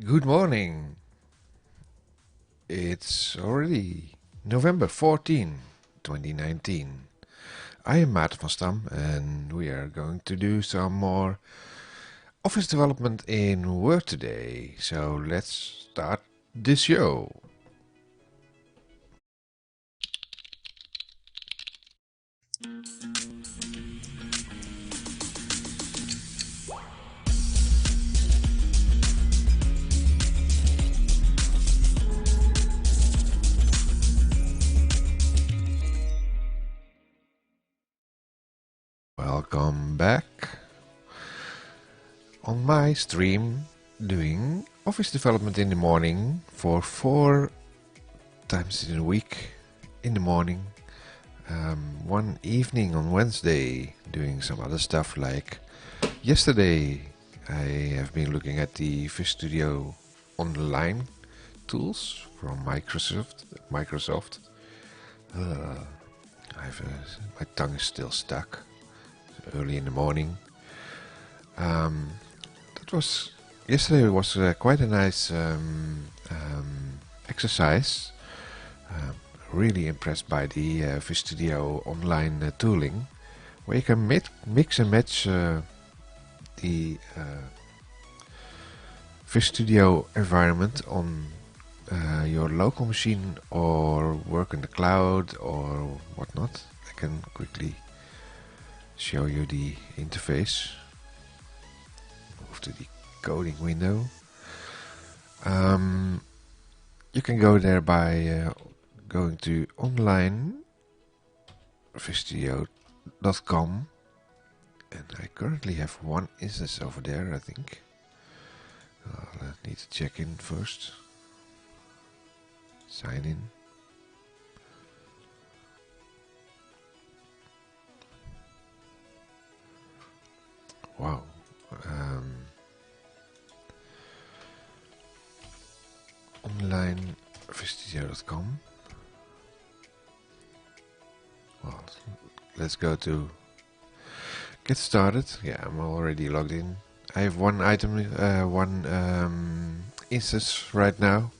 Good morning. It's already November 14, 2019. I am Maarten van Stam and we are going to do some more office development in Word today. So let's start the show. Welcome back on my stream doing office development in the morning for 4 times in a week in the morning. One evening on Wednesday doing some other stuff, like yesterday I have been looking at the Fish Studio online tools from Microsoft. My tongue is still stuck. It's early in the morning. Yesterday was quite a nice exercise. Really impressed by the Fish Studio online tooling, where you can mix and match the Fish Studio environment on your local machine or work in the cloud or whatnot. I can quickly show you the interface. Move to the coding window. You can go there by going to online.fishstudio.com, and I currently have one instance over there, I think. I need to check in first. Sign in. Wow. Online.fishstudio.com. Well, let's go to get started. Yeah, I'm already logged in. I have one instance right now.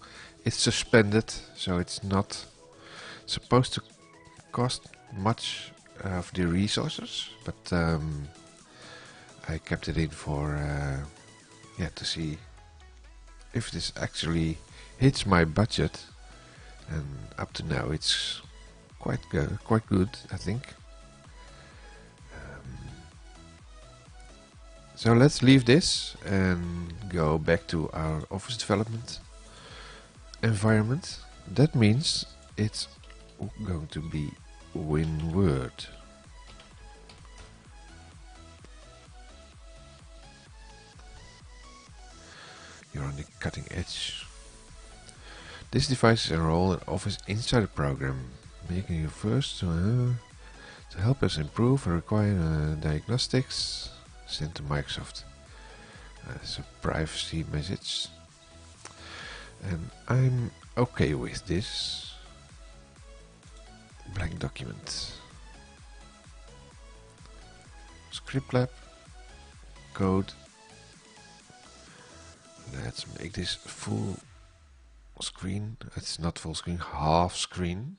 It's suspended, so it's not supposed to cost much of the resources, but I kept it in for to see if this actually hits my budget, and up to now it's quite good, I think. So let's leave this and go back to our office development environment. That means it's going to be WinWord. You're on the cutting edge. This device is enrolled in Office Insider program, making you first to help us improve and require diagnostics. Sent to Microsoft. It's a privacy message, and I'm okay with this. Blank document. ScriptLab code. Let's make this full screen. It's not full screen, half screen.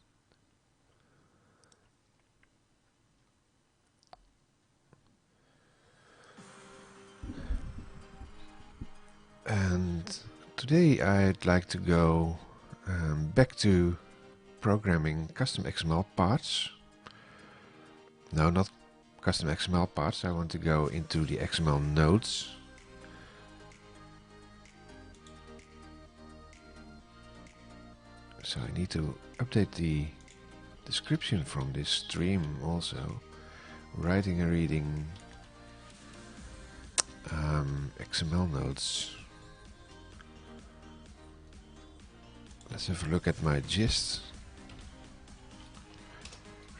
And today I'd like to go back to programming CustomXmlParts. No, not CustomXmlParts. I want to go into the XML Notes. So I need to update the description from this stream also. Writing and reading XML Notes. Let's have a look at my gist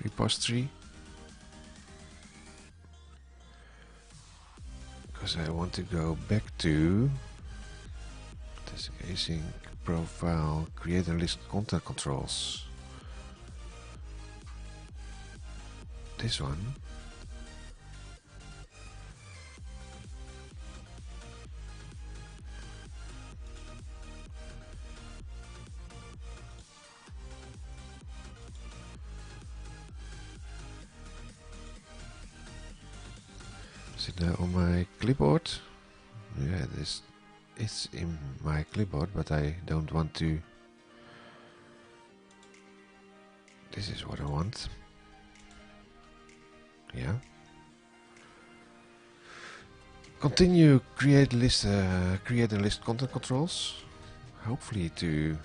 repository, because I want to go back to this async profile, create and list content controls. This one. Is it now on my clipboard? Yeah, this is in my clipboard, but I don't want to. This is what I want. Yeah. Continue create list content controls. Hopefully to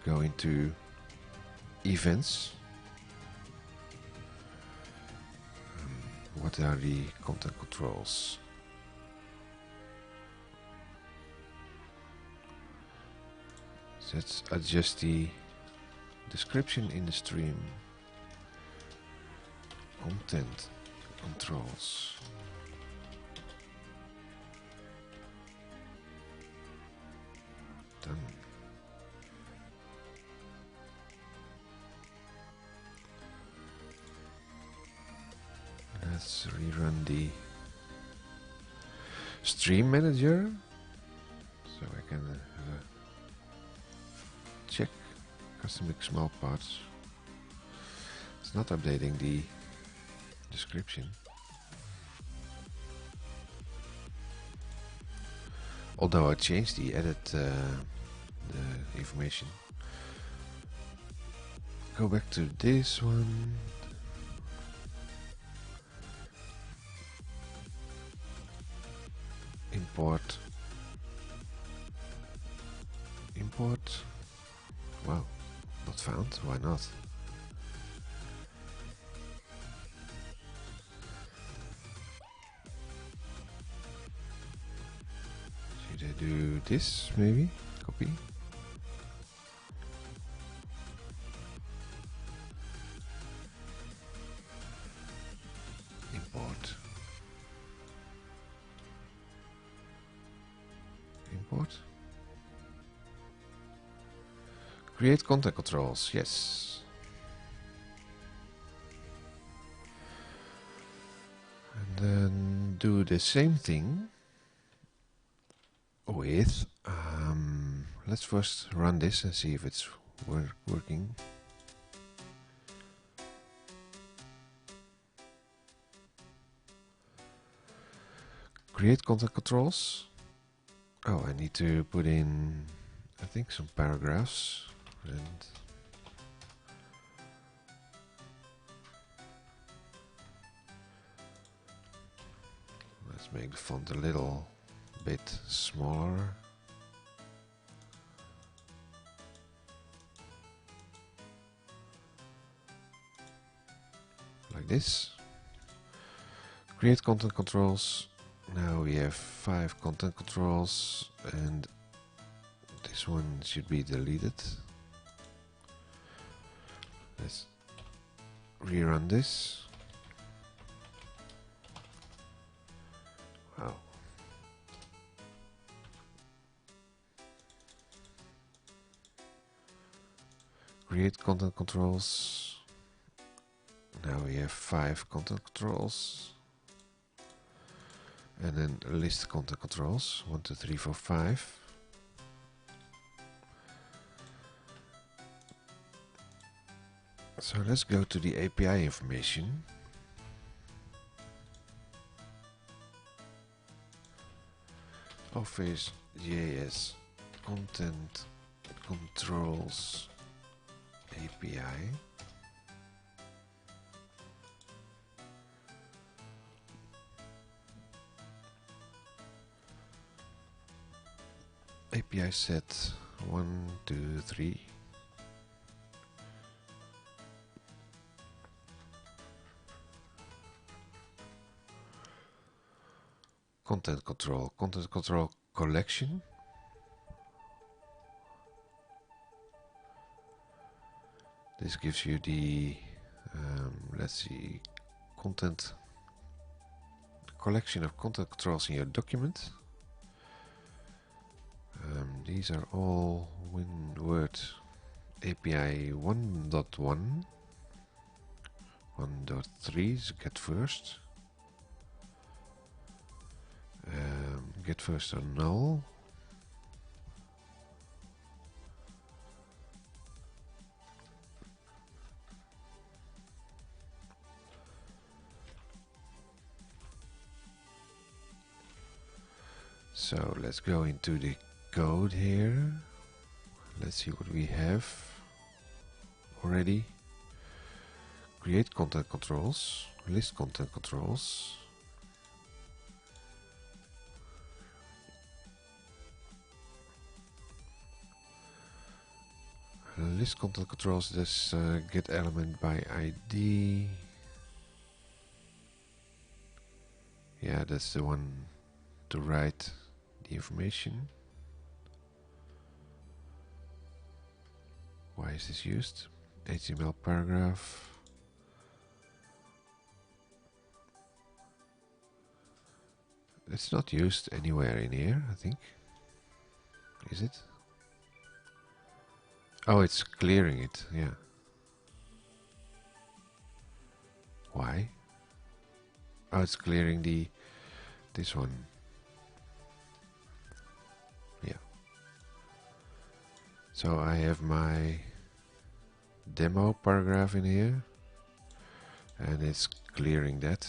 go into events. What are the content controls? Let's adjust the description in the stream. Content controls. Done. Let's rerun the stream manager so I can check CustomXmlParts. It's not updating the description. Although I changed the edit the information. Go back to this one. Import. Wow, not found. Why not? Should I do this maybe? Copy. Import. Create content controls, yes. And then do the same thing with, let's first run this and see if it's working. Create content controls. Oh, I need to put in, I think, some paragraphs. And let's make the font a little bit smaller. Like this. Create content controls. Now we have 5 content controls and this one should be deleted. Let's rerun this. Wow. Create content controls. Now we have 5 content controls. And then list content controls. 1, 2, 3, 4, 5. So let's go to the API information. Office.js content controls API. API set 1, 2, 3. Content control collection. This gives you the, let's see, collection of content controls in your document. These are all WinWord API 1.1, 1.3 is get first. Get first are null. So let's go into the code here. Let's see what we have already. Create content controls, list content controls. List content controls, this get element by ID. Yeah, that's the one to write the information. Why is this used? HTML paragraph. It's not used anywhere in here, I think. Is it? Oh, it's clearing it, yeah. Why? Oh, it's clearing this one. Yeah. So I have my demo paragraph in here, and it's clearing that.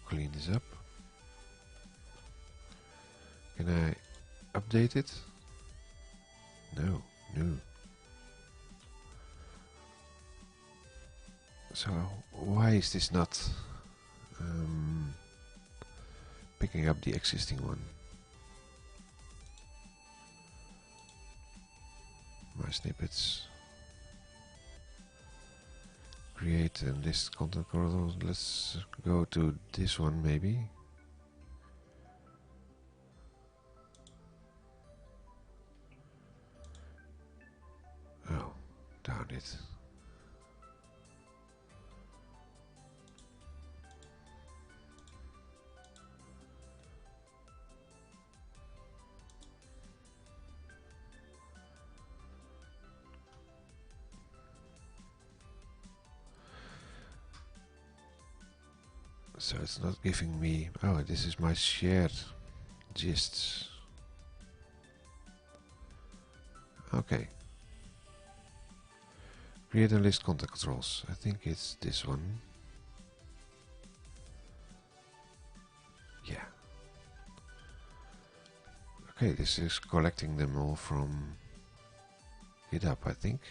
Clean this up. Can I update it? No. So why is this not picking up the existing one? My snippets. Create and list content controls. Let's go to this one maybe. Oh, darn it. So it's not giving me. Oh, this is my shared gists. Okay. Create and list content controls. I think it's this one. Yeah. Okay, this is collecting them all from GitHub, I think.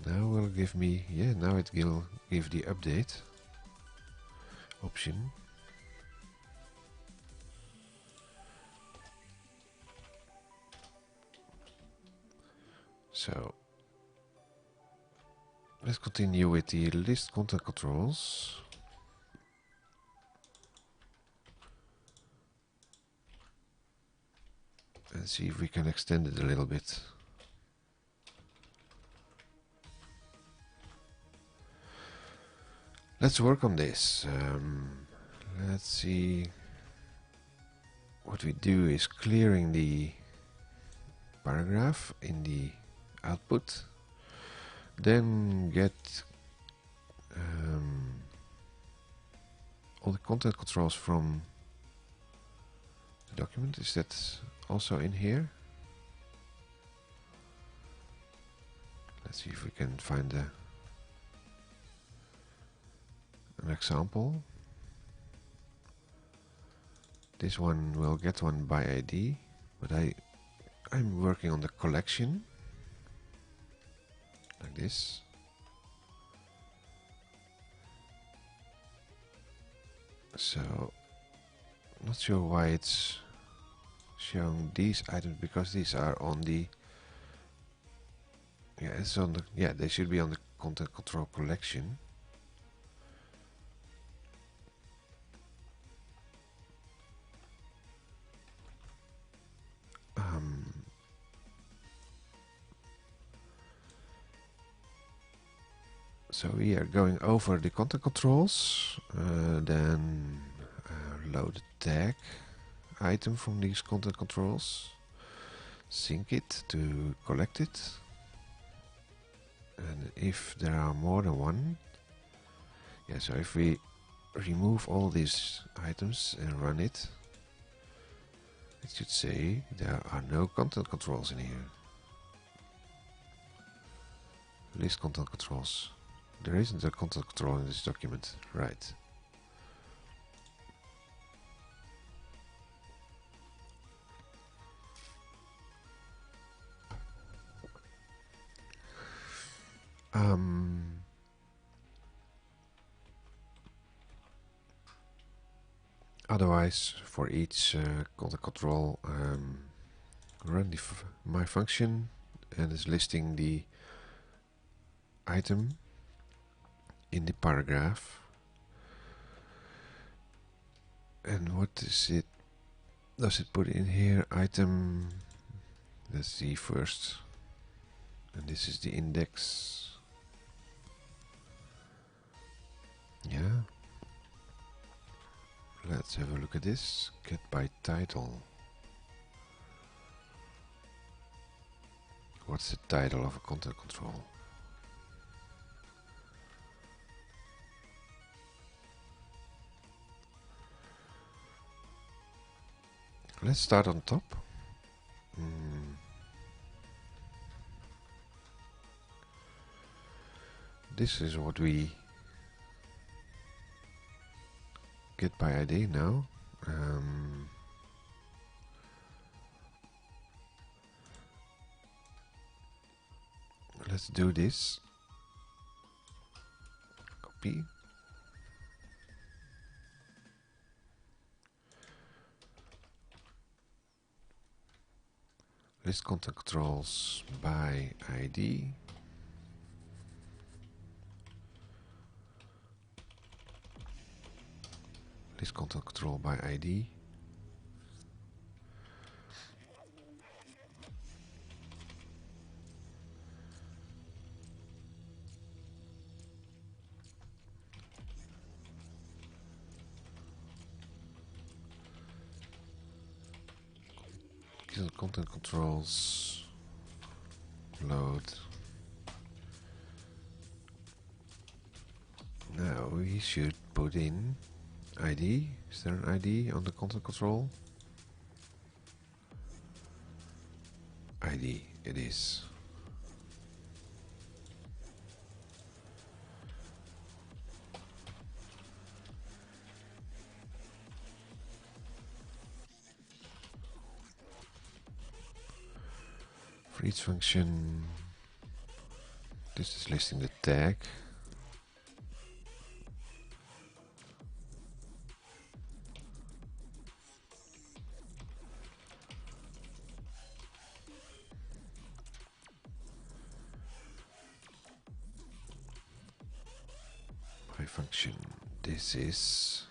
Now will give me, yeah, now it will give the update option. So let's continue with the list content controls. And see if we can extend it a little bit. Let's work on this. Let's see. What we do is clearing the paragraph in the output. Then get all the content controls from the document. Is that also in here? Let's see if we can find an example. This one will get one by ID, but I'm working on the collection like this. So not sure why it's showing these items, because these are on the, yeah, it's on the, yeah, they should be on the content control collection. So we are going over the content controls, then load the tag item from these content controls, sync it to collect it, and if there are more than one, yeah, so if we remove all these items and run it should say there are no content controls in here. List content controls. There isn't a content control in this document, right? Otherwise, for each content control, run my function and it's listing the item in the paragraph. And what is it? Does it put in here? Item. Let's see first. And this is the index. Yeah. Let's have a look at this. Get by title. What's the title of a content control? Let's start on top. This is what we get by ID now. Let's do this. Copy. List content controls by ID. List content control by ID. Content controls load. Now we should put in ID. Is there an ID on the content control? ID, it is. For each function, this is listing the tag. My function, this is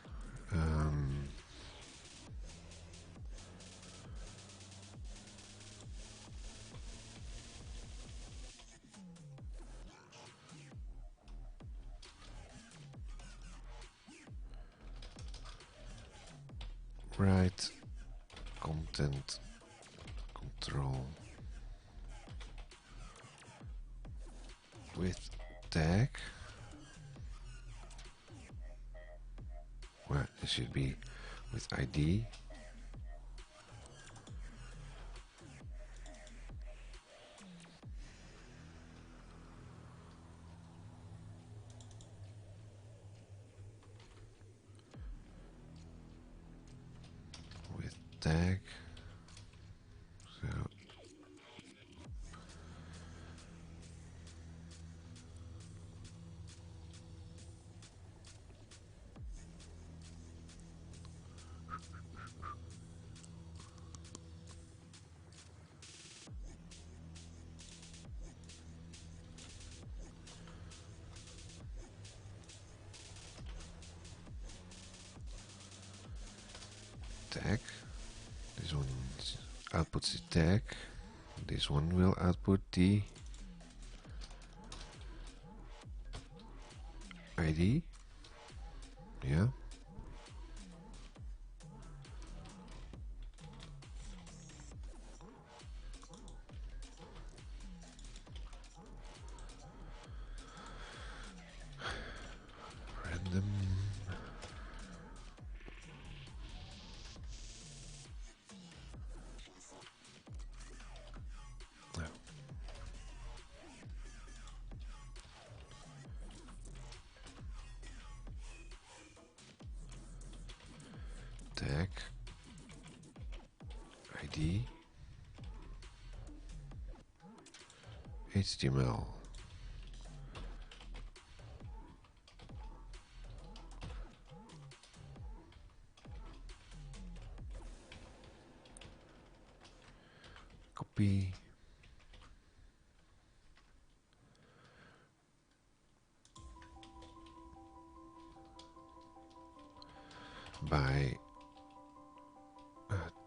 write content control with tag. Well, it should be with ID. With tag. So tag. This one outputs the tag. This one will output the ID. Yeah. Random. tag ID HTML. Copy. By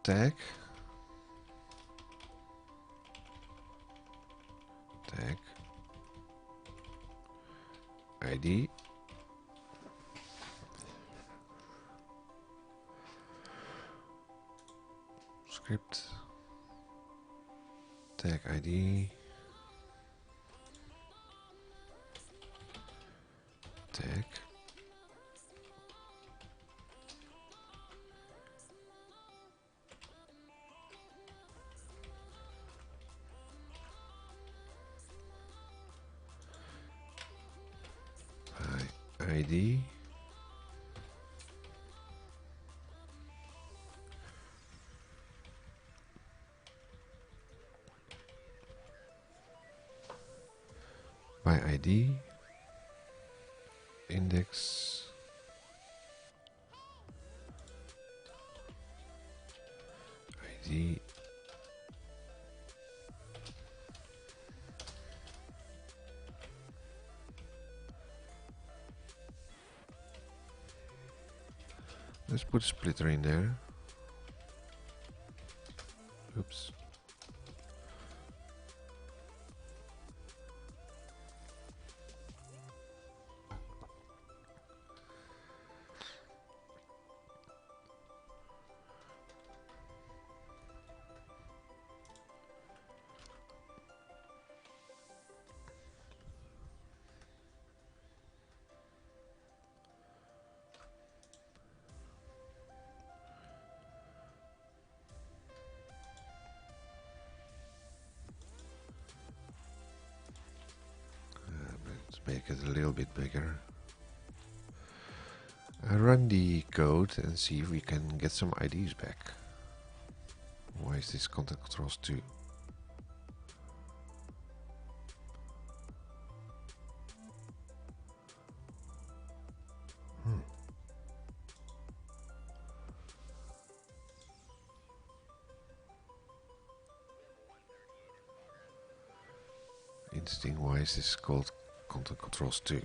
tag ID script tag ID tag ID by ID index ID let's put a splitter in there. Oops. Let's make it a little bit bigger. Run the code and see if we can get some IDs back. Why is this content controls 2? Interesting, why is this called content controls 2?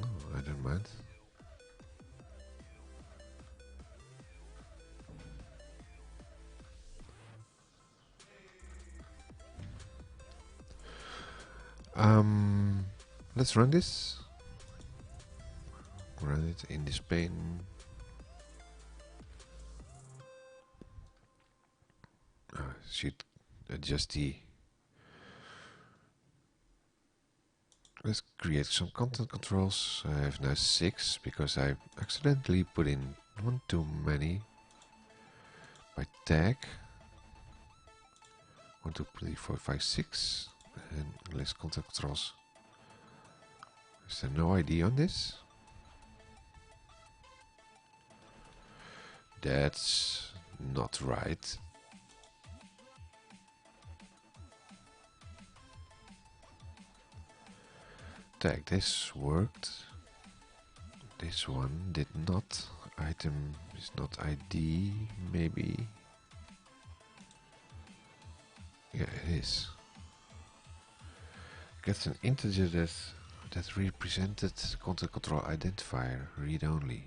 Oh, I don't mind. Let's run this. Run it in this pane. Should adjust the. Let's create some content controls. I have now 6 because I accidentally put in one too many. By tag 1, 2, 3, 4, 5, 6, and list content controls. Is there no ID on this? That's not right. Tag this worked. This one did not. Item is not ID, maybe. Yeah, it is. Get an integer that represented content control identifier, read only.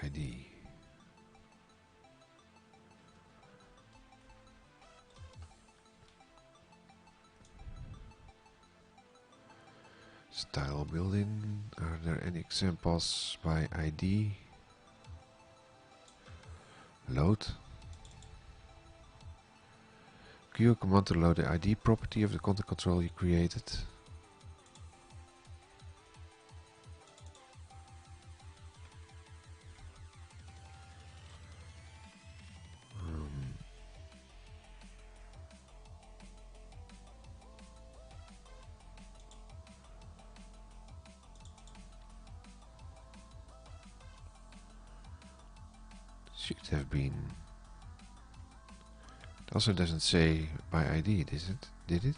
ID. Style building. Are there any examples by ID? Load. Q command to load the ID property of the content control you created. Should have been. It also doesn't say by ID, does it? Did it?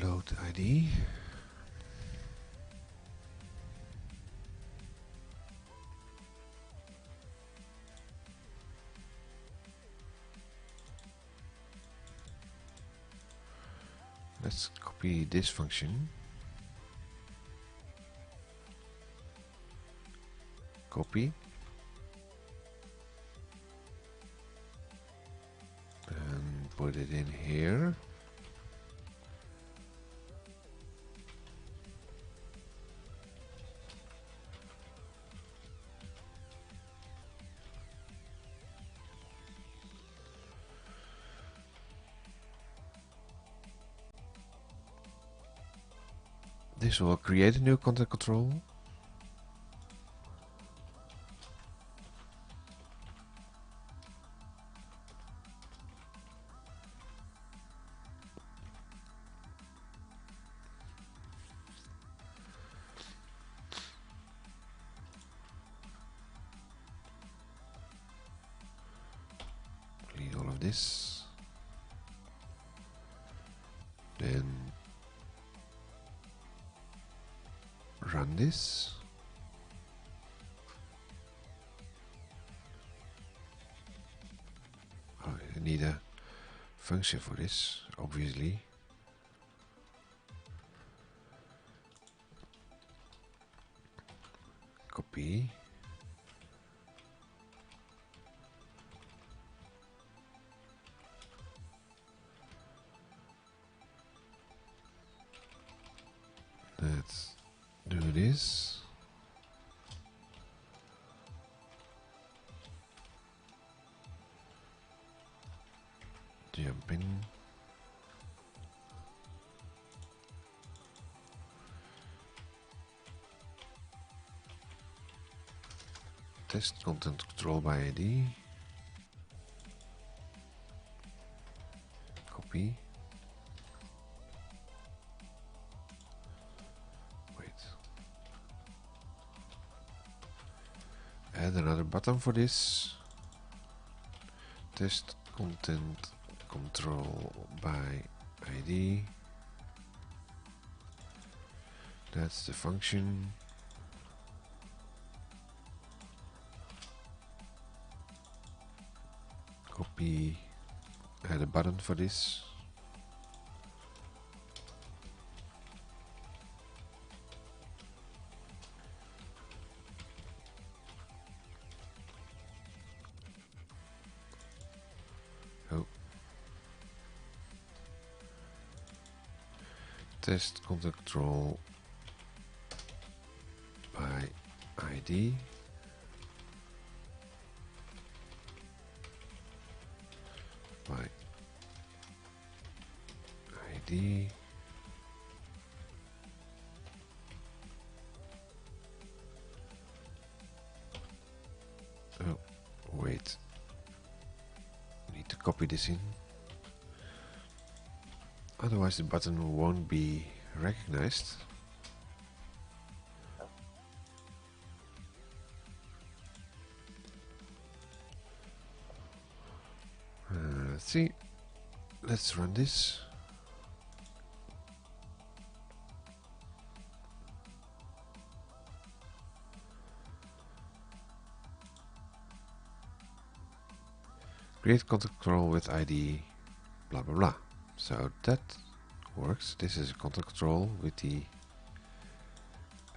Load ID. Let's copy this function. Copy. And put it in here. This will create a new content control. Delete all of this. Then run this. Oh, I need a function for this, obviously. Copy. Let's do this. Jump in. Test content control by ID. Copy. Wait. Add another button for this. Test content control by ID. That's the function. Copy, add a button for this. Oh. Test content control by ID. By ID. Oh, wait. Need to copy this in. Otherwise the button won't be recognized. Let's see. Let's run this. Create content control with ID, blah blah blah. So that works. This is a content control with the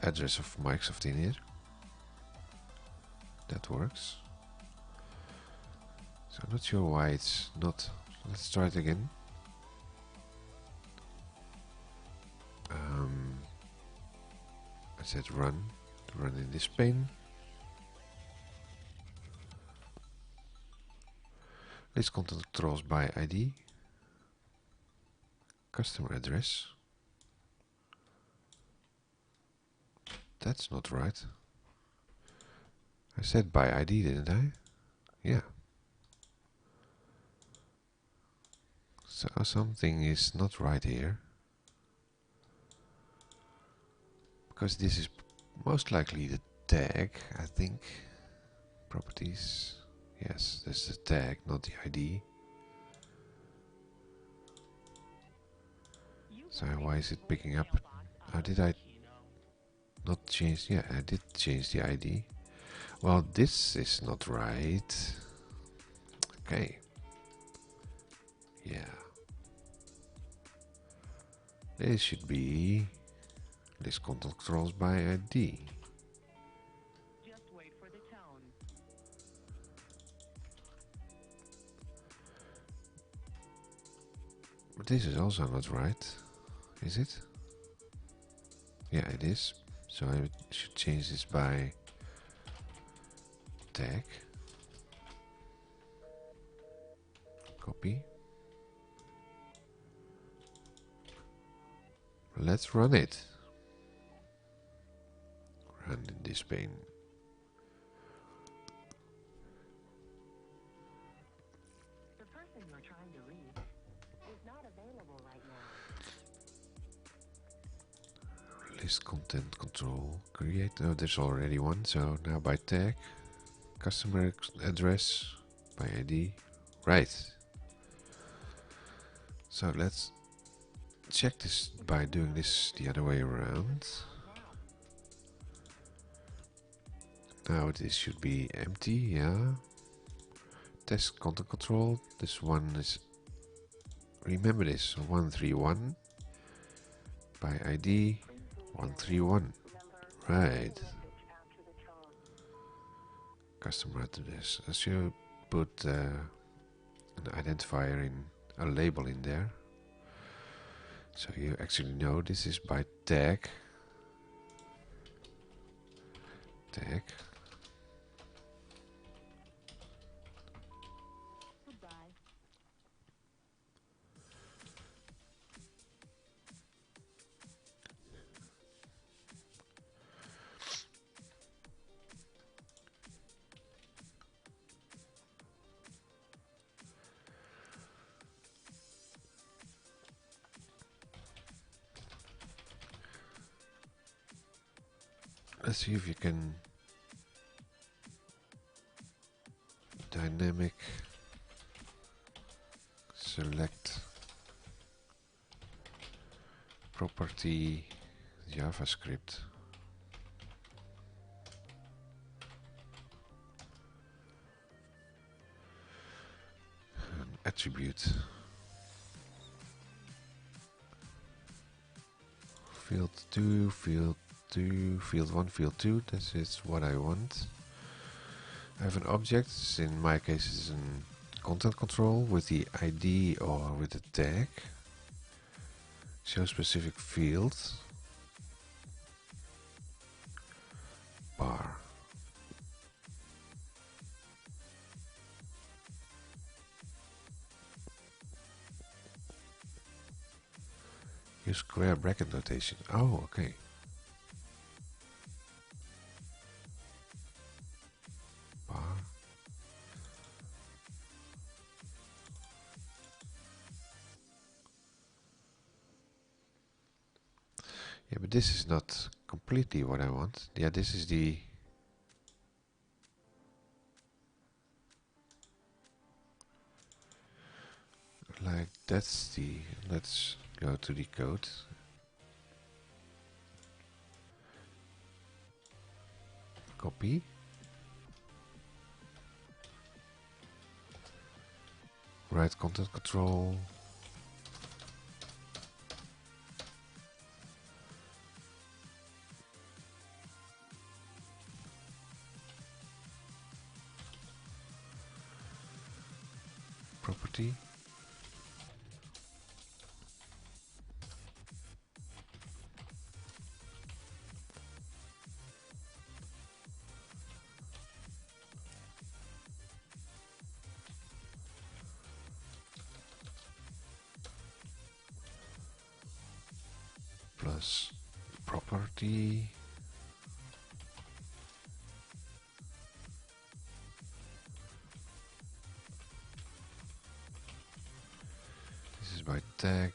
address of Microsoft in here. That works. So I'm not sure why it's not. Let's try it again. I said run to run in this pane. List content controls by ID. Customer address. That's not right. I said by ID, didn't I? Yeah. So something is not right here. Because this is most likely the tag, I think. Properties. Yes, this is the tag, not the ID. So why is it picking up? How did I not change? Yeah, I did change the ID. Well, this is not right. Okay. Yeah. This should be list content controls by ID. Just wait for the tone. But this is also not right, is it? Yeah, it is. So I should change this by tag. Copy. Let's run it. Run in this pane. The person you're trying to reach is not available right now. List content control. Create. Oh, there's already one. So now by tag. Customer address by ID. Right. So let's check this by doing this the other way around. Now this should be empty, yeah. Test content control. This one is, remember this, 131 by ID 131. Right. Customer address. I should put an identifier in, a label in there. So you actually know this is by tag. Tag. Goodbye. Let's see if you can dynamic select property JavaScript. An attribute. Field 2, field 2, field 1, field 2. This is what I want. I have an object, in my case it's an content control with the ID or with the tag. Show specific field. Bar. Use square bracket notation. Oh, okay. Bar. Yeah, but this is not completely what I want. Yeah, this is the... Like, that's the... Let's go to the code. Copy. Write content control. Property. plus property. This is by tag.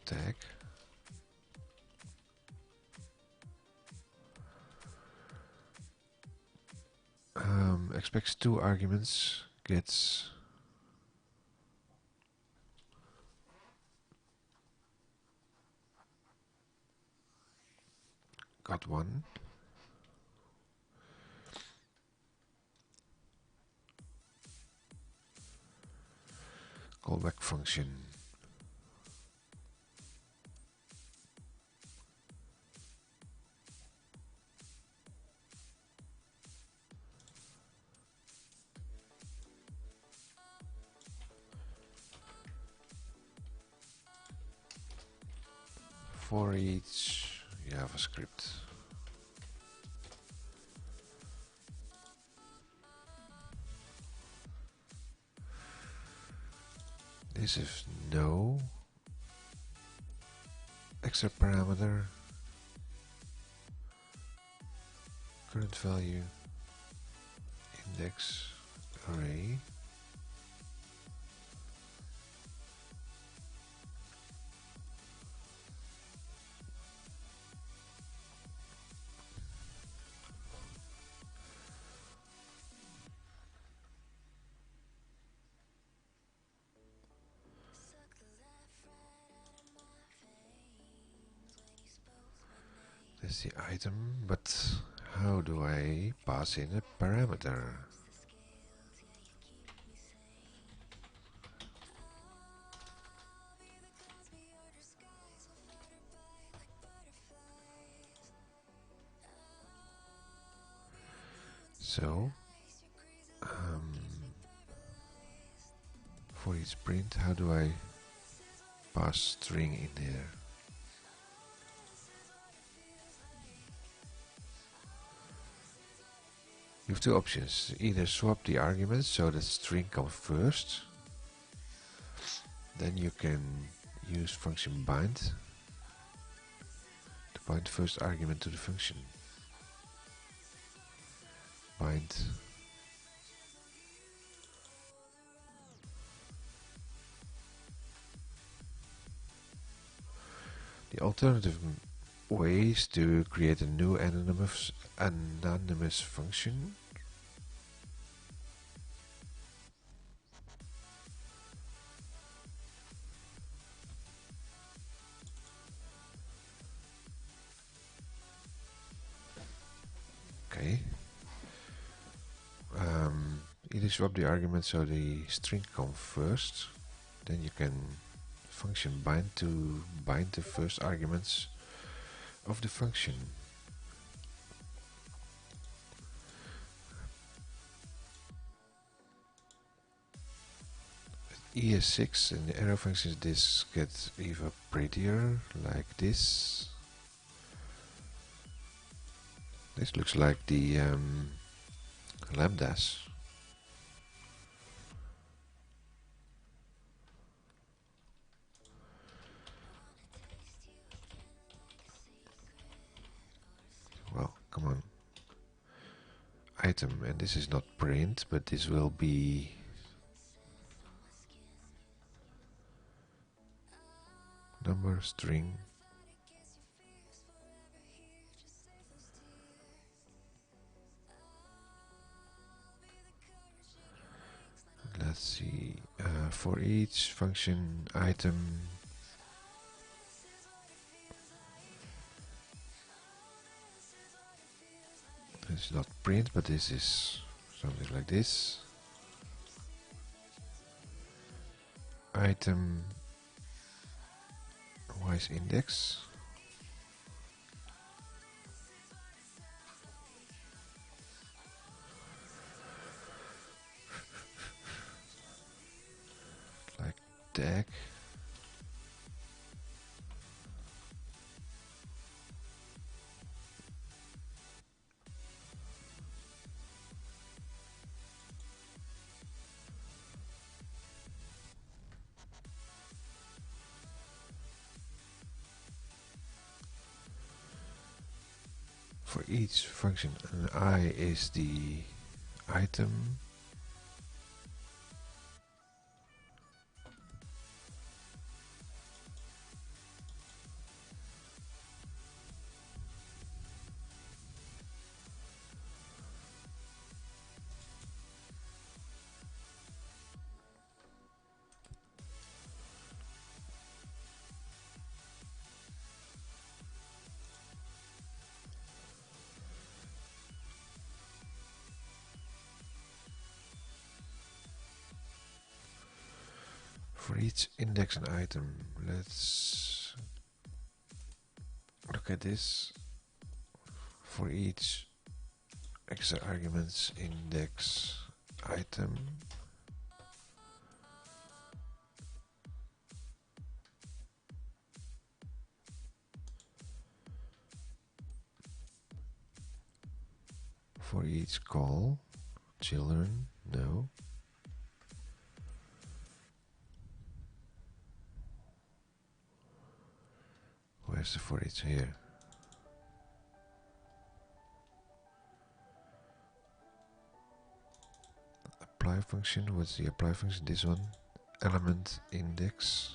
Tag. Expects 2 arguments, gets got 1. Callback function. For each JavaScript. This is no extra parameter, current value, index, array. That's the item, but how do I pass in a parameter? So, for each print, how do I pass string in here? You have 2 options. Either swap the arguments so that string comes first. Then you can use function bind to bind the first argument to the function. Bind the alternative way is to create a new anonymous function. Okay. Either swap the argument so the string comes first, then you can function bind to bind the first arguments of the function. ES6 and the arrow functions, this gets even prettier, like this. This looks like the lambdas. Well, come on. Item, and this is not print, but this will be number, string. Let's see, for each function item, this is not print, but this is something like this. Item wise index. Like tag. For each function, an I is the item. For each index and item, let's look at this. For each extra arguments index item, for each call, children, no. Where's the for each here? Apply function, what's the apply function? This one, element index.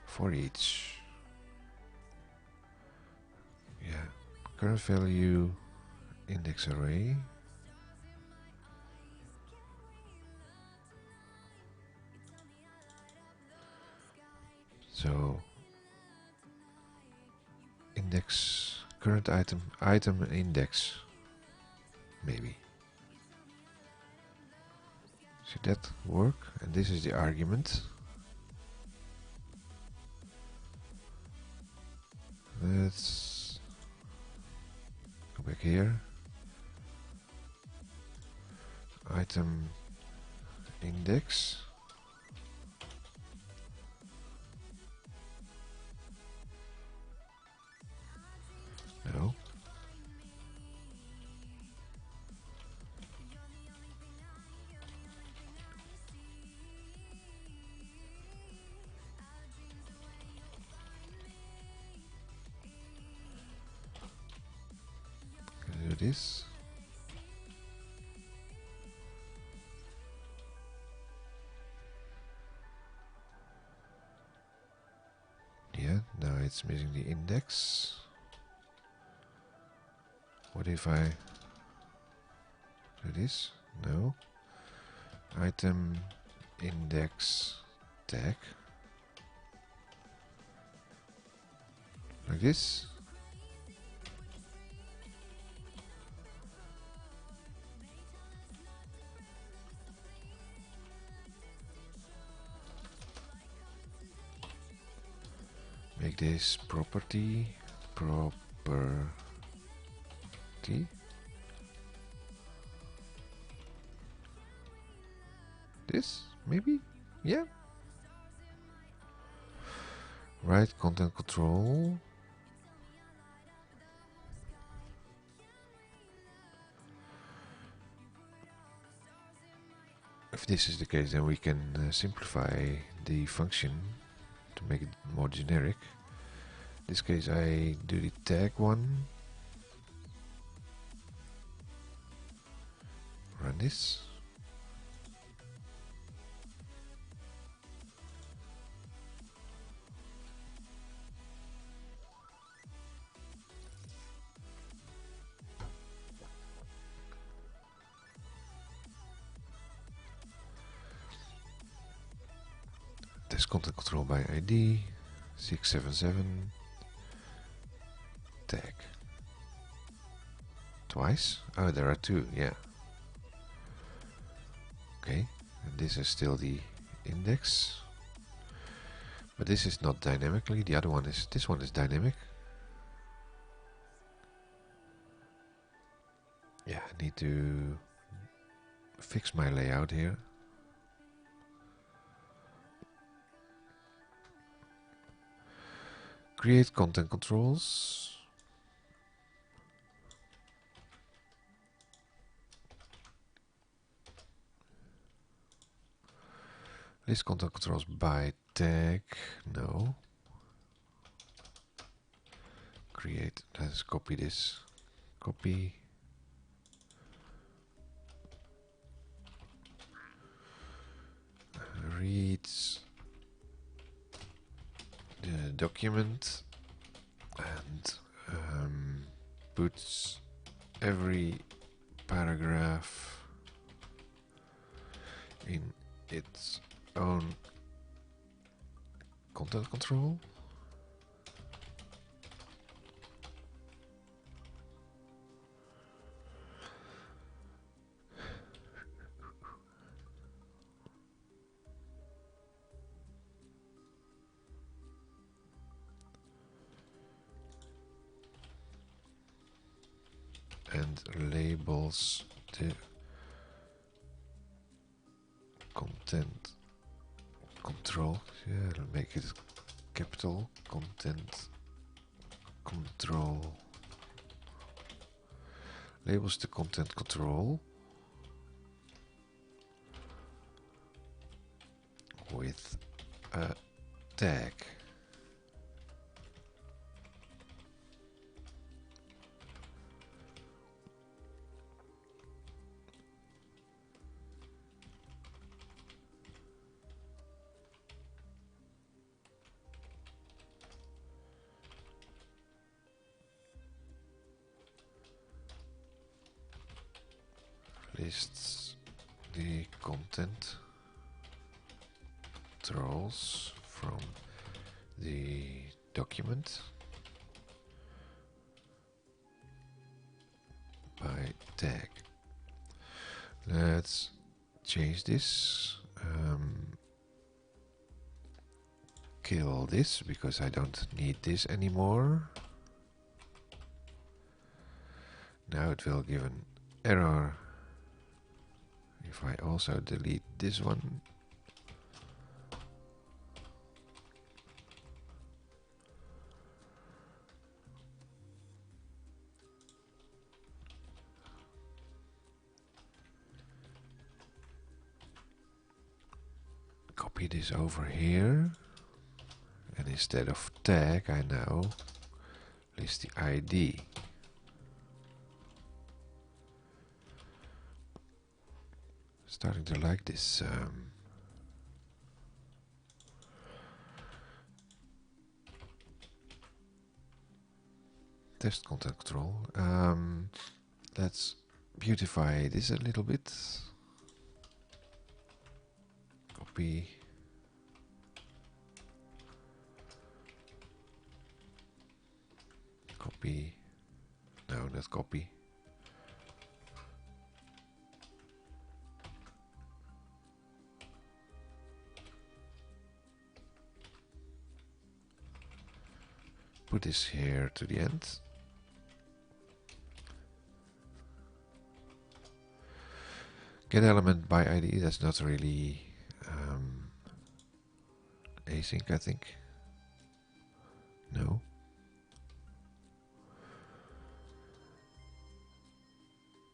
For each, yeah, current value index array. So index current item index, maybe. Should that work? And this is the argument. Let's go back here. Item index. No. Can I do this? Yeah, now it's missing the index. What if I do this? No. Item index tag. Like this. Make this property. This, maybe? Yeah. Right, content control. If this is the case, then we can simplify the function to make it more generic. In this case, I do the tag one. Run this. Test content control by ID 677 tag. Twice? Oh, there are two, yeah. Okay, and this is still the index. But this is not dynamically, the other one is, this one is dynamic. Yeah, I need to fix my layout here. Create content controls. List content controls by tag. No. Create. Let's copy this. Copy. Reads the document and puts every paragraph in its own content control. And labels the content control. Yeah, I'll make it capital. Content control. Labels the content control with a tag. Lists the content controls from the document by tag. Let's change this. Kill this because I don't need this anymore. Now it will give an error if I also delete this one. Copy this over here, and instead of tag I now list the ID. Starting to like this test content control. Let's beautify this a little bit. Copy. Copy. No, not copy. Put this here to the end. Get element by ID, that's not really async, I think. No.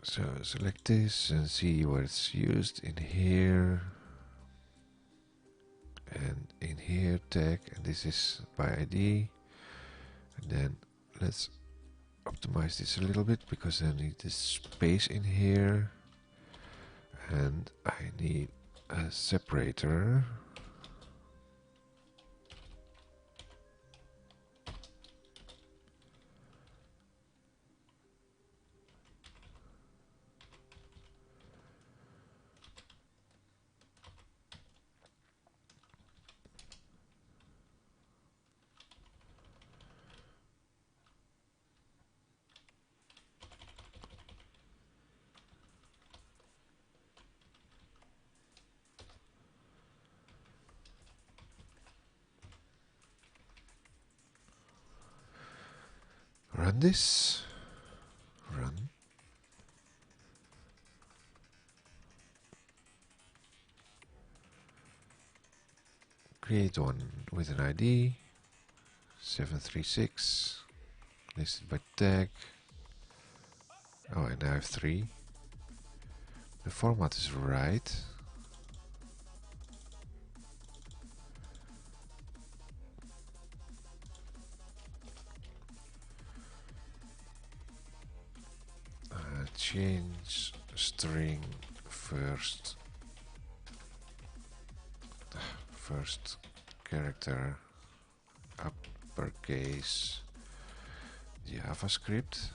So select this and see where it's used in here. And in here tag, and this is by ID. And then let's optimize this a little bit because I need this space in here. And I need a separator. Run this. Run. Create one with an ID. 736 listed by tag. Oh, and I have 3. The format is right. Change string first character uppercase JavaScript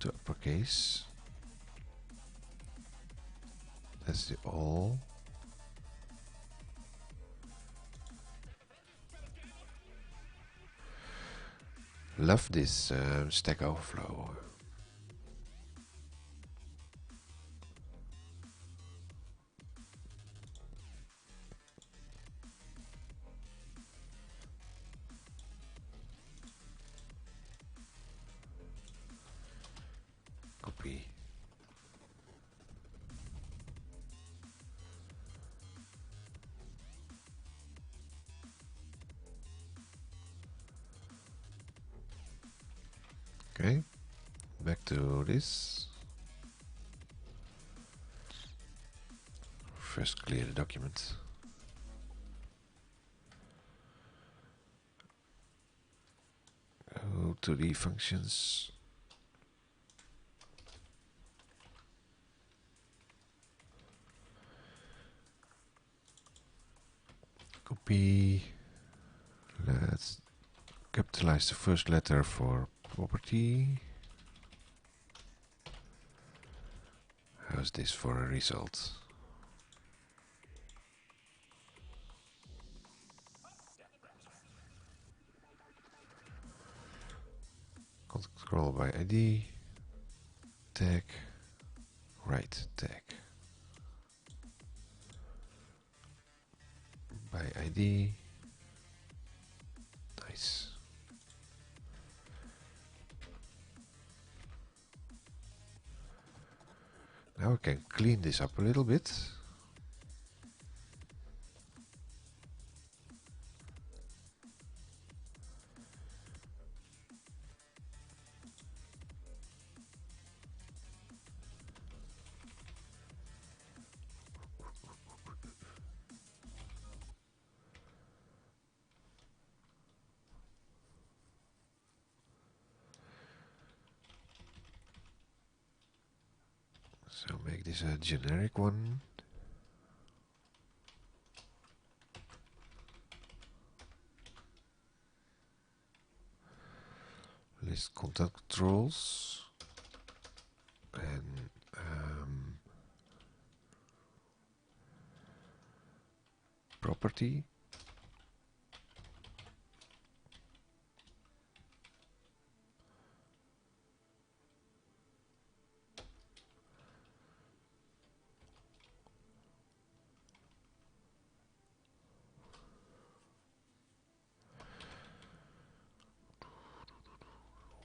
to uppercase. That's the all. Love this Stack Overflow. Copy. Okay, back to this. First clear the document. Go to the functions. Copy. Let's capitalize the first letter for property. How's this for a result? Control by ID, tag, right tag. By ID, nice. Now we can clean this up a little bit. So make this a generic one. List content controls and property.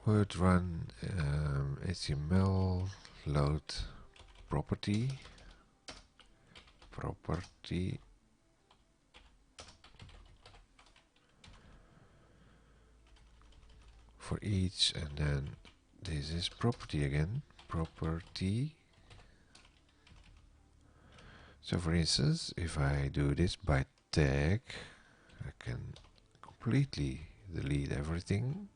Word run HTML load property for each, and then this is property again, property. So for instance, if I do this by tag, I can completely delete everything.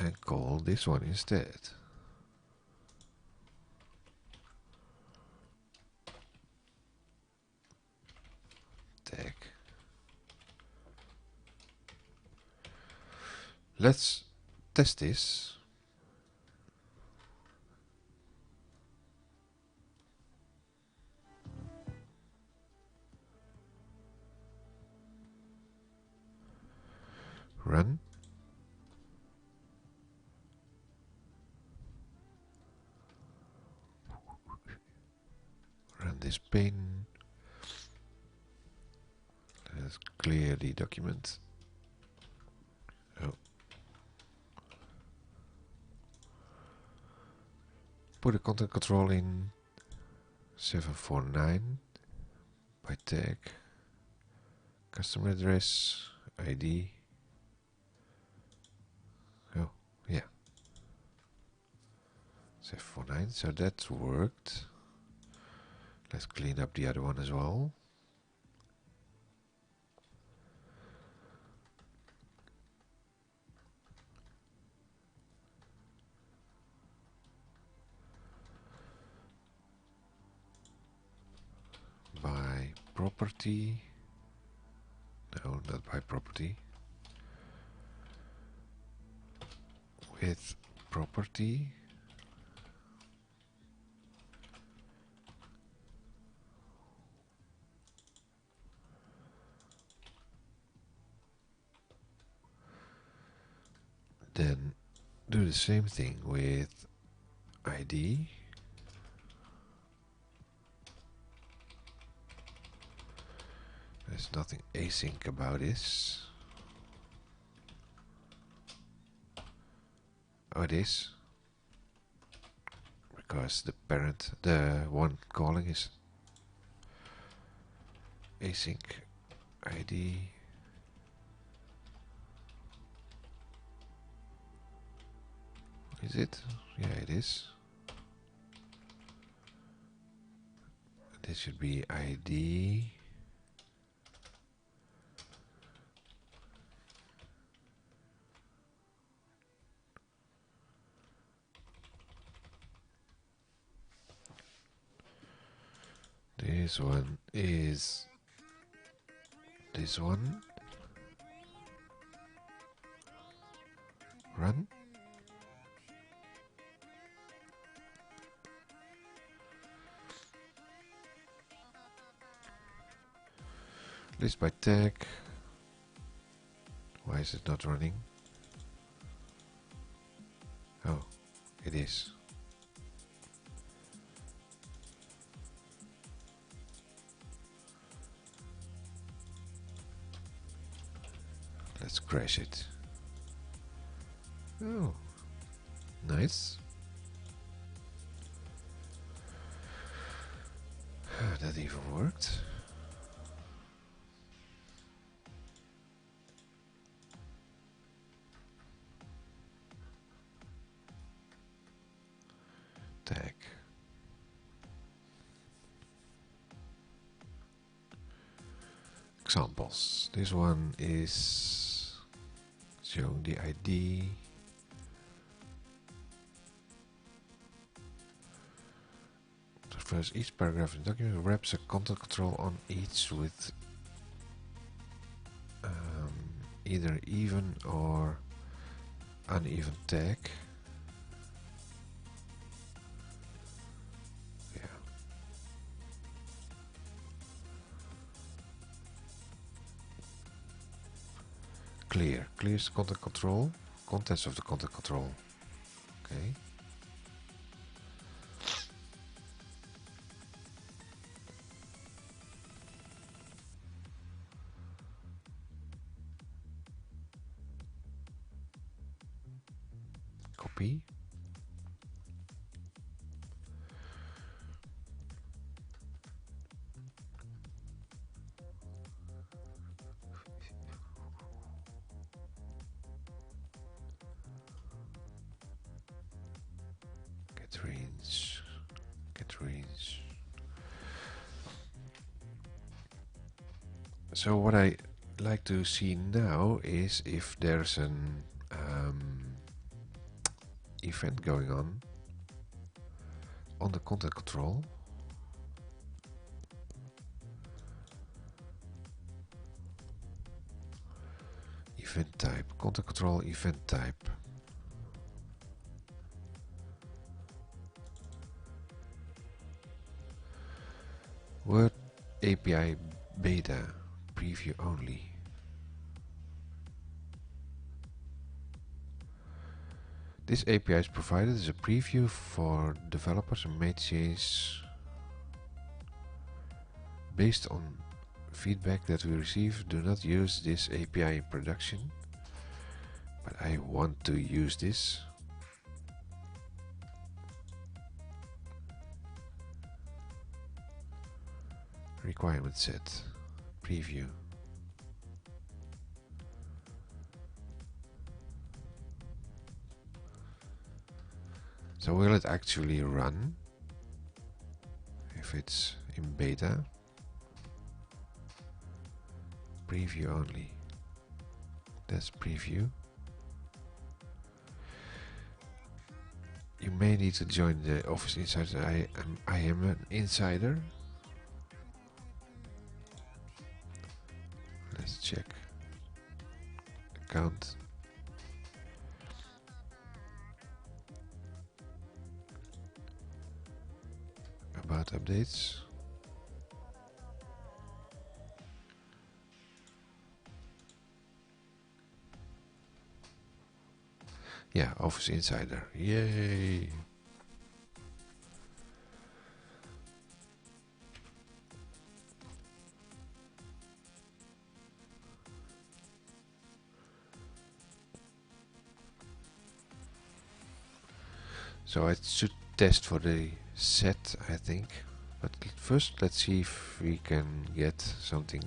And call this one instead. Tag. Let's test this. Run. Run this pane. Let's clear the document. Oh. put a content control in 749 by tag, customer address, ID. Oh, yeah. 749, so that worked. Let's clean up the other one as well. By property. No, not by property. With property. Then do the same thing with ID. There's nothing async about this. Oh, it is. Because the parent, the one calling, is async ID. Is it? Yeah, it is. This should be ID. This one is this one. Run. List by tag. Why is it not running? Oh, it is. Let's crash it. Oh, nice. That even worked. Tag. Examples. This one is showing the ID. First, each paragraph in the document wraps a content control on each with either even or uneven tag. Yeah. Clear. Clears content control. Contents of the content control. Okay. Copy. Get range. Get range. So what I like to see now is if there's an event going on the content control. Event type, content control event type. Word API beta preview only. This API is provided as a preview for developers and may change based on feedback that we receive. Do not use this API in production, but I want to use this. requirement set, preview. So will it actually run if it's in beta? Preview only. That's preview. You may need to join the Office Insider. I am an insider. Let's check. Account. About updates. Yeah, Office Insider. Yay! So I should test for the set, I think. But first, let's see if we can get something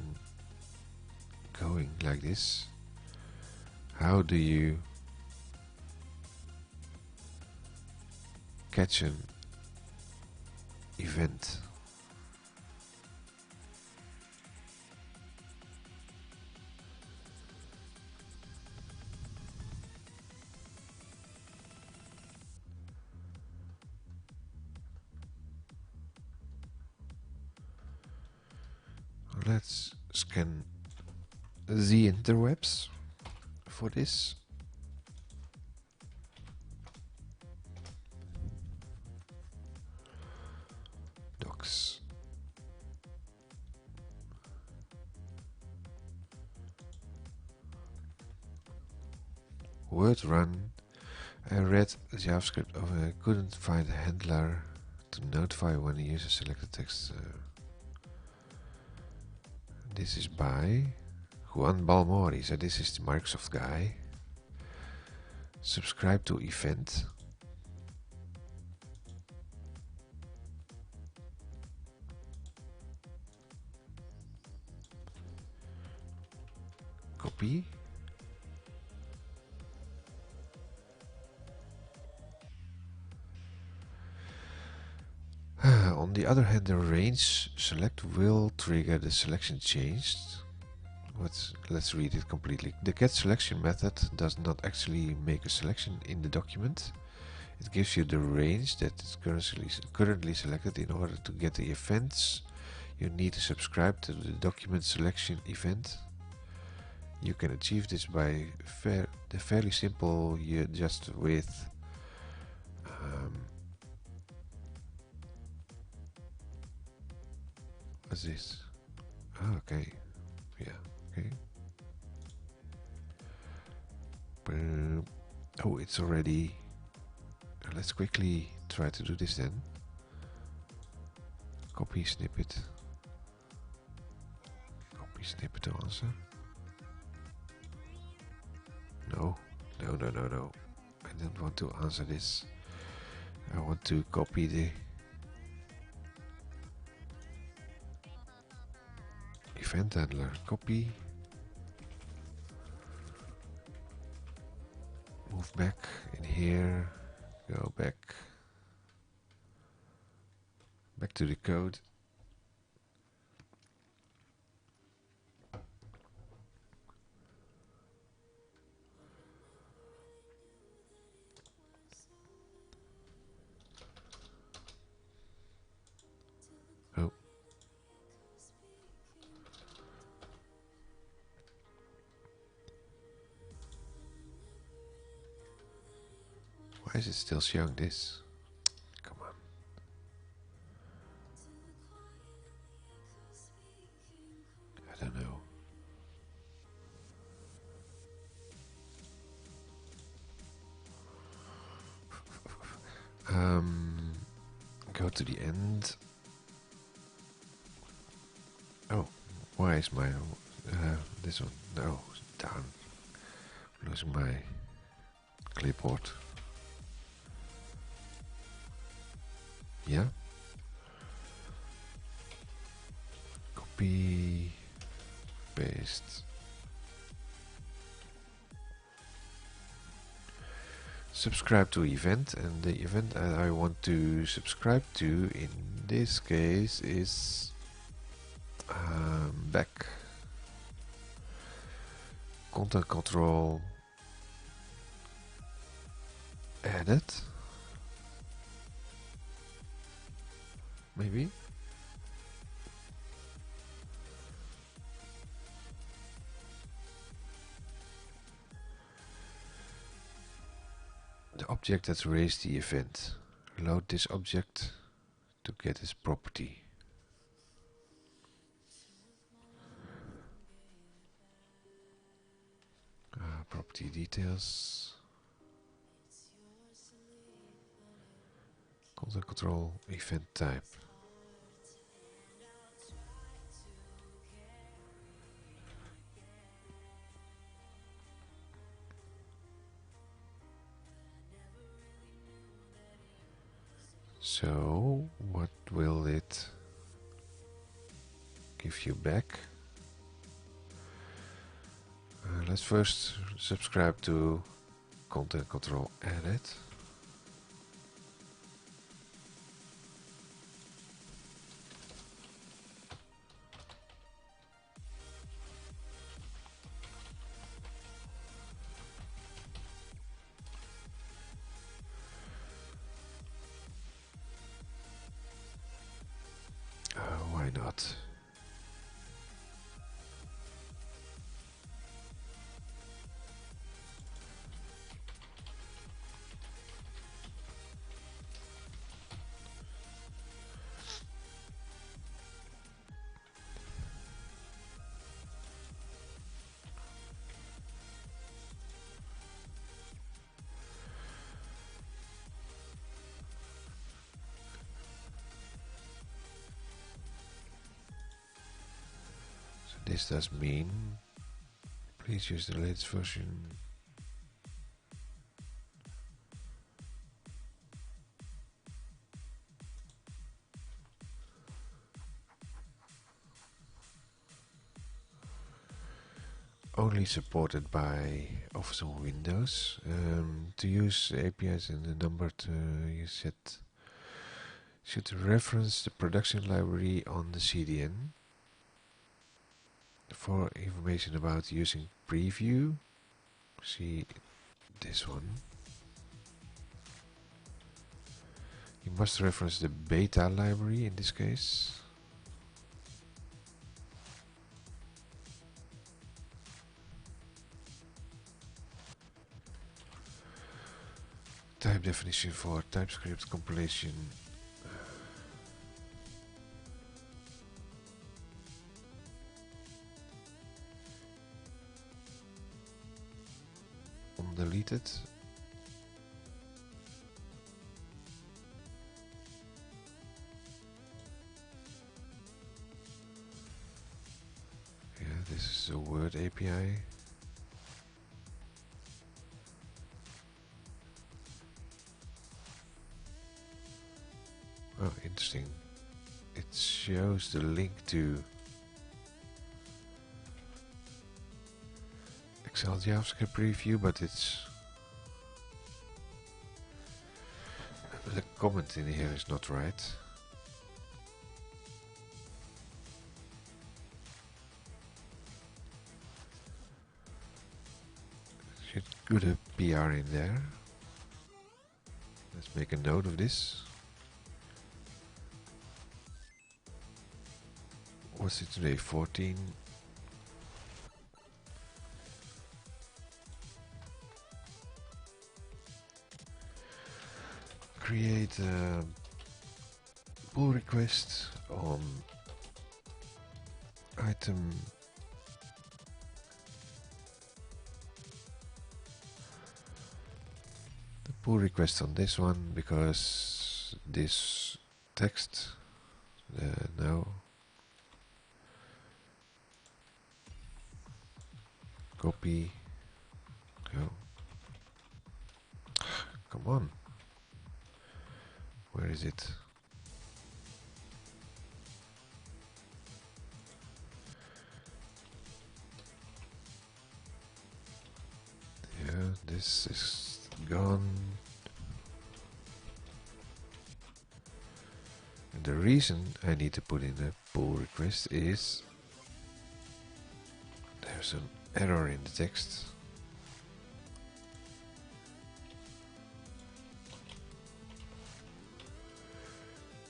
going like this. How do you catch an event? Let's scan the interwebs for this. Docs. Word run. I read JavaScript I couldn't find a handler to notify when the user selected text. This is by Juan Balmori, so this is the Microsoft guy. Subscribe to event. Copy. On the other hand, the range select will trigger the selection changed. Let's read it completely. The get selection method does not actually make a selection in the document. It gives you the range that is currently selected. In order to get the events, you need to subscribe to the document selection event. You can achieve this by the fairly simple, just with what's this? Oh, okay. Yeah, okay. Oh, it's already. Let's quickly try to do this then. Copy snippet. Copy snippet to answer. No. I don't want to answer this. I want to copy the event handler. Copy. Move back in here. Go back to the code. Oh. Why is it still showing this? Come on. I don't know. Go to the end. Oh, why is my this one? No, down. Losing my clipboard. Yeah. copy, paste. Subscribe to event, and the event I want to subscribe to in this case is back. Content control added, maybe. The object that raised the event. Load this object to get its property. Property details. Content control event type. So, what will it give you back? Let's first subscribe to content control added. Why not? This does mean please use the latest version. Only supported by Office on Windows. To use APIs and the number you should reference the production library on the CDN. For information about using preview, see this one. You must reference the beta library in this case. Type definition for TypeScript compilation. Deleted. Yeah, this is a Word API. Oh, interesting. It shows the link to Excel JavaScript preview, but it's the comment in here is not right. Should put a PR in there. Let's make a note of this. What's it today? 14. Create a pull request on item the pull request on this one because this text now copy. Oh, come on. Where is it? This is gone. And the reason I need to put in a pull request is there's an error in the text.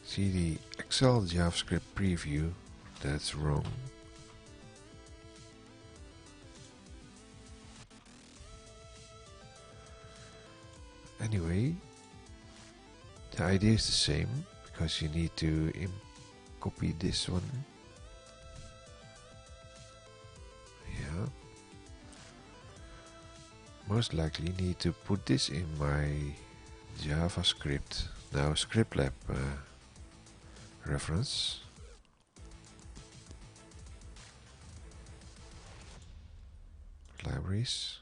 See the Excel JavaScript preview, that's wrong. Anyway, the idea is the same, because you need to copy this one. Yeah. Most likely need to put this in my JavaScript. Now ScriptLab reference. Libraries.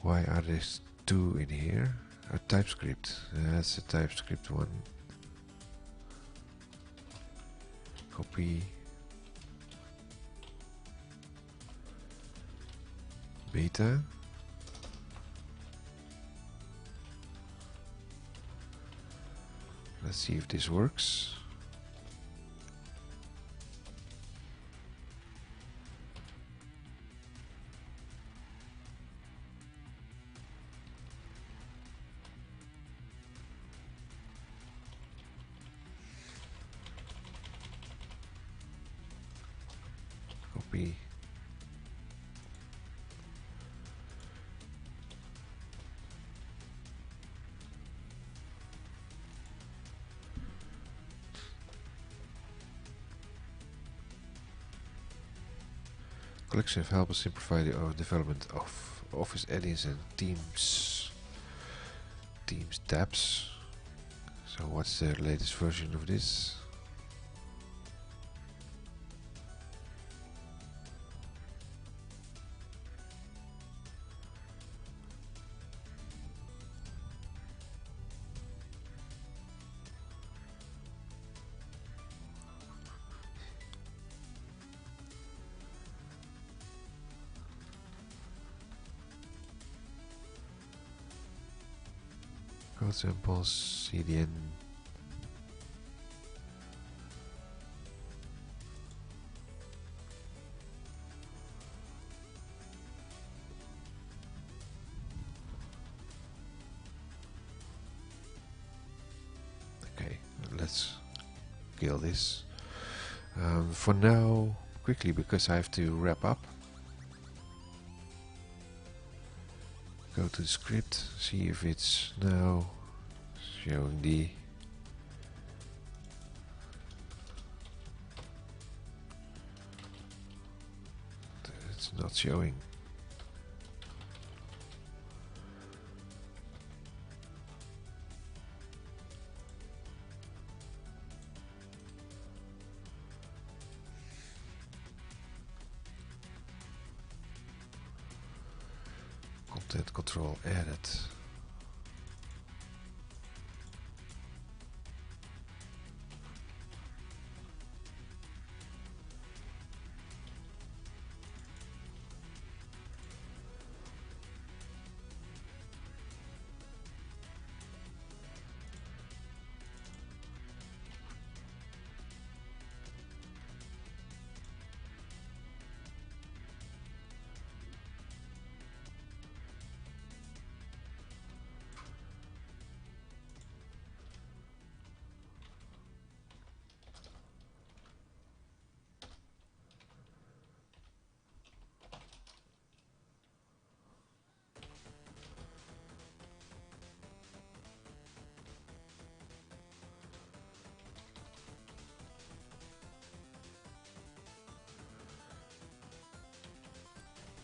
Why are there two in here? A TypeScript. That's a TypeScript one. Copy. Beta. Let's see if this works. Copy. Collection of help us simplify the development of Office add-ins and Teams tabs. So what's the latest version of this? Code samples, CDN. Okay, let's kill this. For now, quickly, because I have to wrap up. Go to the script, see if it's now showing the it's not showing. Content control added.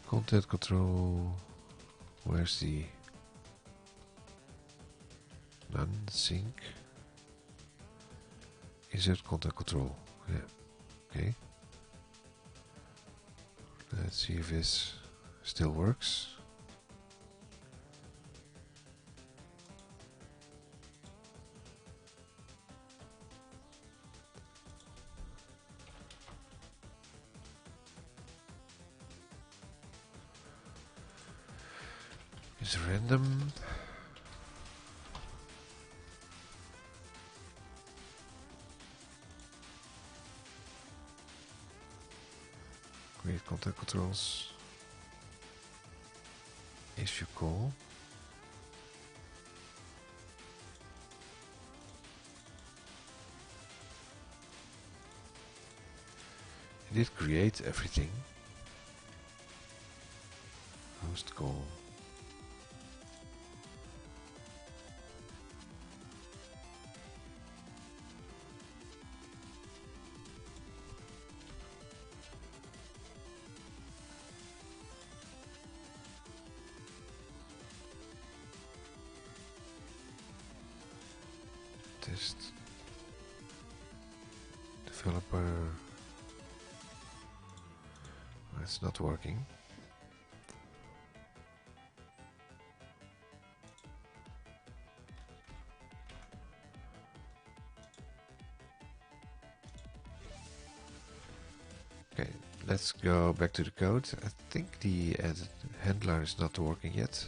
Content control, where's the non-sync? Insert content control, yeah, okay. Let's see if it's still works. It's random. Create content controls. Issue call. It did create everything. Host call. Test. Developer. It's not working. Okay, let's go back to the code. I think the handler is not working yet.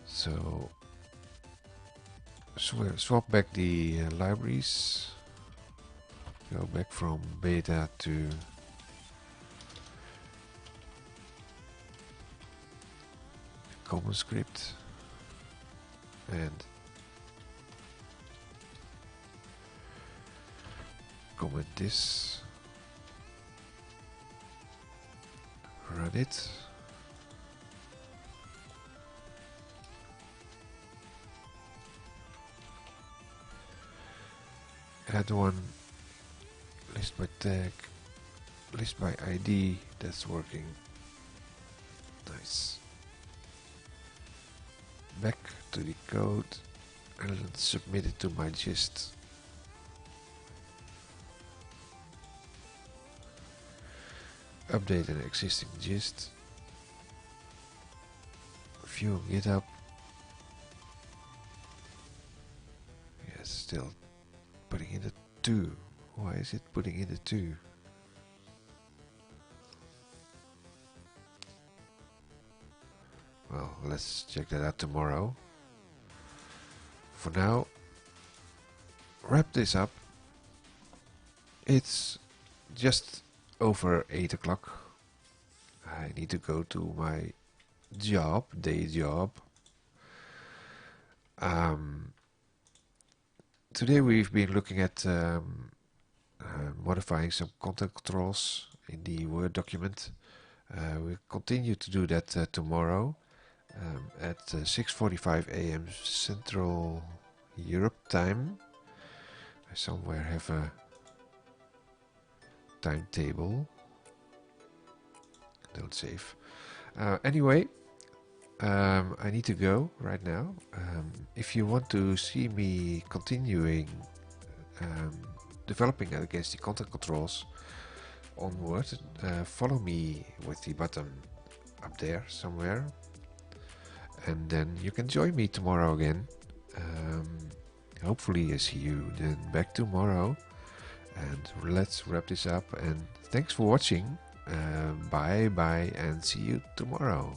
So swap back the libraries. Go back from beta to common script and comment this. Run it. Add one. List by tag. List by ID. That's working. Nice. Back to the code and submit it to my gist. Update an existing gist. View GitHub. Yes, still putting in the 2. Why is it putting in the 2? Well, let's check that out tomorrow. For now, wrap this up. It's just over 8 o'clock. I need to go to my job, day job. Today we've been looking at modifying some content controls in the Word document. We'll continue to do that tomorrow at 6:45 a.m. Central Europe time. I somewhere have a timetable. Don't save. Anyway, I need to go right now. If you want to see me continuing developing against the content controls on Word, follow me with the button up there somewhere, and then you can join me tomorrow again. Hopefully I see you then back tomorrow, and let's wrap this up, and thanks for watching. Bye bye and see you tomorrow.